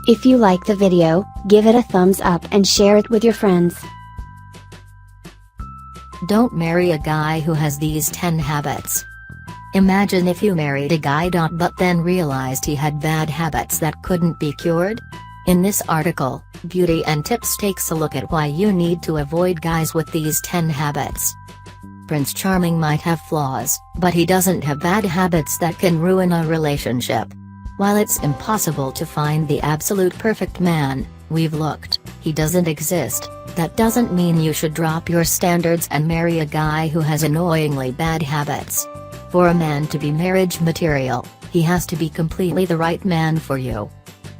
If you like the video, give it a thumbs up and share it with your friends. Don't marry a guy who has these 10 habits. Imagine if you married a guy but then realized he had bad habits that couldn't be cured. In this article, Beauty and Tips takes a look at why you need to avoid guys with these 10 habits. Prince Charming might have flaws, but he doesn't have bad habits that can ruin a relationship. While it's impossible to find the absolute perfect man, we've looked, he doesn't exist. That doesn't mean you should drop your standards and marry a guy who has annoyingly bad habits. For a man to be marriage material, he has to be completely the right man for you.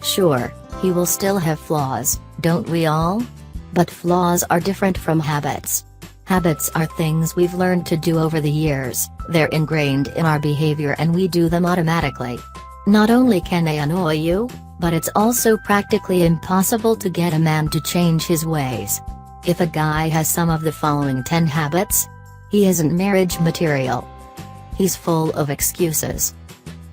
Sure, he will still have flaws, don't we all? But flaws are different from habits. Habits are things we've learned to do over the years, they're ingrained in our behavior and we do them automatically. Not only can they annoy you, but it's also practically impossible to get a man to change his ways. If a guy has some of the following 10 habits, he isn't marriage material. He's full of excuses.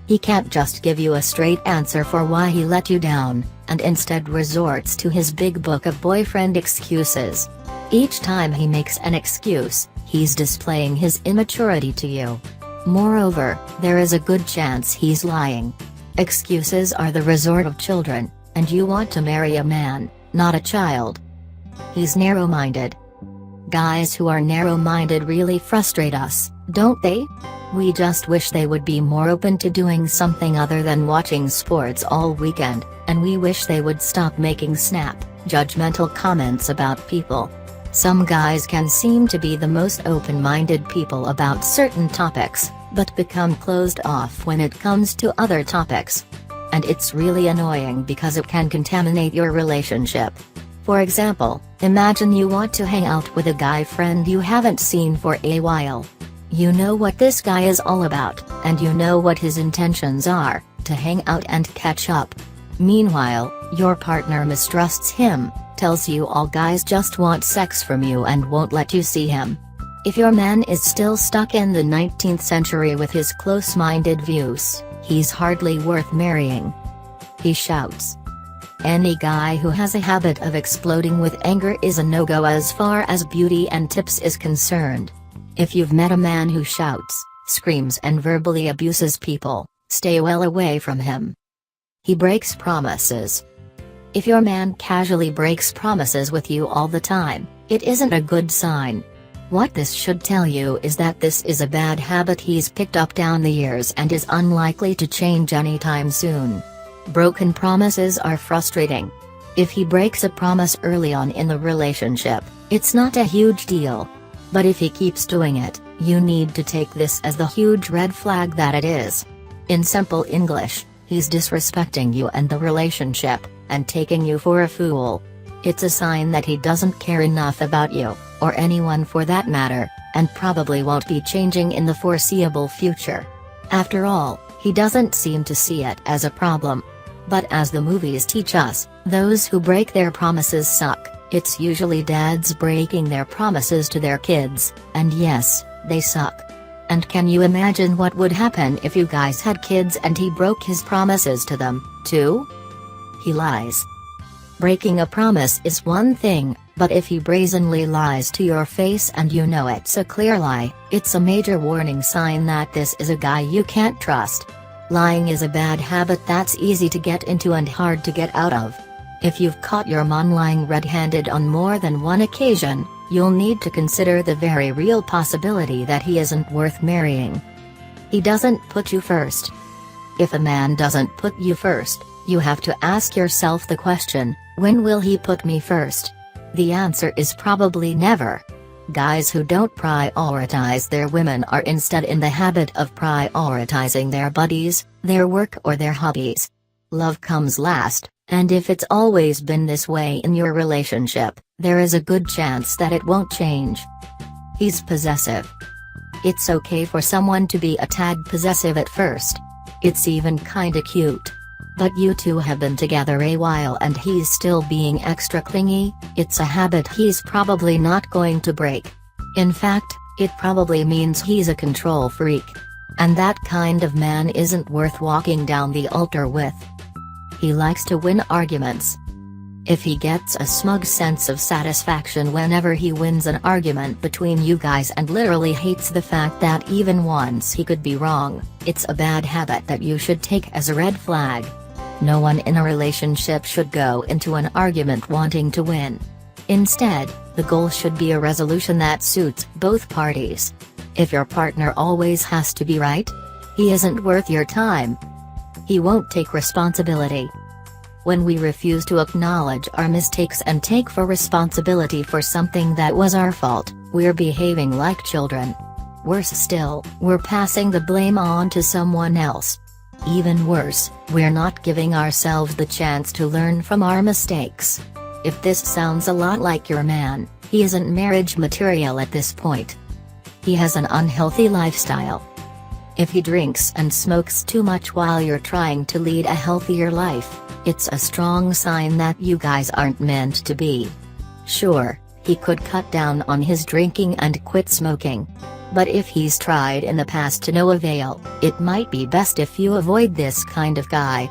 He can't just give you a straight answer for why he let you down, and instead resorts to his big book of boyfriend excuses. Each time he makes an excuse, he's displaying his immaturity to you. Moreover, there is a good chance he's lying. Excuses are the resort of children, and you want to marry a man, not a child. He's narrow-minded. Guys who are narrow-minded really frustrate us, don't they? We just wish they would be more open to doing something other than watching sports all weekend, and we wish they would stop making snap, judgmental comments about people. Some guys can seem to be the most open-minded people about certain topics, but become closed off when it comes to other topics. And it's really annoying because it can contaminate your relationship. For example, imagine you want to hang out with a guy friend you haven't seen for a while. You know what this guy is all about, and you know what his intentions are, to hang out and catch up. Meanwhile, your partner mistrusts him, tells you all guys just want sex from you and won't let you see him. If your man is still stuck in the 19th century with his close-minded views, he's hardly worth marrying. He shouts. Any guy who has a habit of exploding with anger is a no-go as far as Beauty and Tips is concerned. If you've met a man who shouts, screams and verbally abuses people, stay well away from him. He breaks promises. If your man casually breaks promises with you all the time, it isn't a good sign. What this should tell you is that this is a bad habit he's picked up down the years and is unlikely to change anytime soon. Broken promises are frustrating. If he breaks a promise early on in the relationship, it's not a huge deal. But if he keeps doing it, you need to take this as the huge red flag that it is. In simple English, he's disrespecting you and the relationship, and taking you for a fool. It's a sign that he doesn't care enough about you, or anyone for that matter, and probably won't be changing in the foreseeable future. After all, he doesn't seem to see it as a problem. But as the movies teach us, those who break their promises suck. It's usually dads breaking their promises to their kids, and yes, they suck. And can you imagine what would happen if you guys had kids and he broke his promises to them, too? He lies. Breaking a promise is one thing, but if he brazenly lies to your face and you know it's a clear lie, it's a major warning sign that this is a guy you can't trust. Lying is a bad habit that's easy to get into and hard to get out of. If you've caught your man lying red-handed on more than one occasion, you'll need to consider the very real possibility that he isn't worth marrying. He doesn't put you first. If a man doesn't put you first, you have to ask yourself the question, when will he put me first? The answer is probably never. Guys who don't prioritize their women are instead in the habit of prioritizing their buddies, their work or their hobbies. Love comes last, and if it's always been this way in your relationship, there is a good chance that it won't change. He's possessive. It's okay for someone to be a tad possessive at first. It's even kinda cute. But you two have been together a while and he's still being extra clingy. It's a habit he's probably not going to break. In fact, it probably means he's a control freak. And that kind of man isn't worth walking down the altar with. He likes to win arguments. If he gets a smug sense of satisfaction whenever he wins an argument between you guys and literally hates the fact that even once he could be wrong, it's a bad habit that you should take as a red flag. No one in a relationship should go into an argument wanting to win. Instead, the goal should be a resolution that suits both parties. If your partner always has to be right, he isn't worth your time. He won't take responsibility. When we refuse to acknowledge our mistakes and take full responsibility for something that was our fault, we're behaving like children. Worse still, we're passing the blame on to someone else. Even worse, we're not giving ourselves the chance to learn from our mistakes. If this sounds a lot like your man, he isn't marriage material at this point. He has an unhealthy lifestyle. If he drinks and smokes too much while you're trying to lead a healthier life, it's a strong sign that you guys aren't meant to be. Sure, he could cut down on his drinking and quit smoking. But if he's tried in the past to no avail, it might be best if you avoid this kind of guy.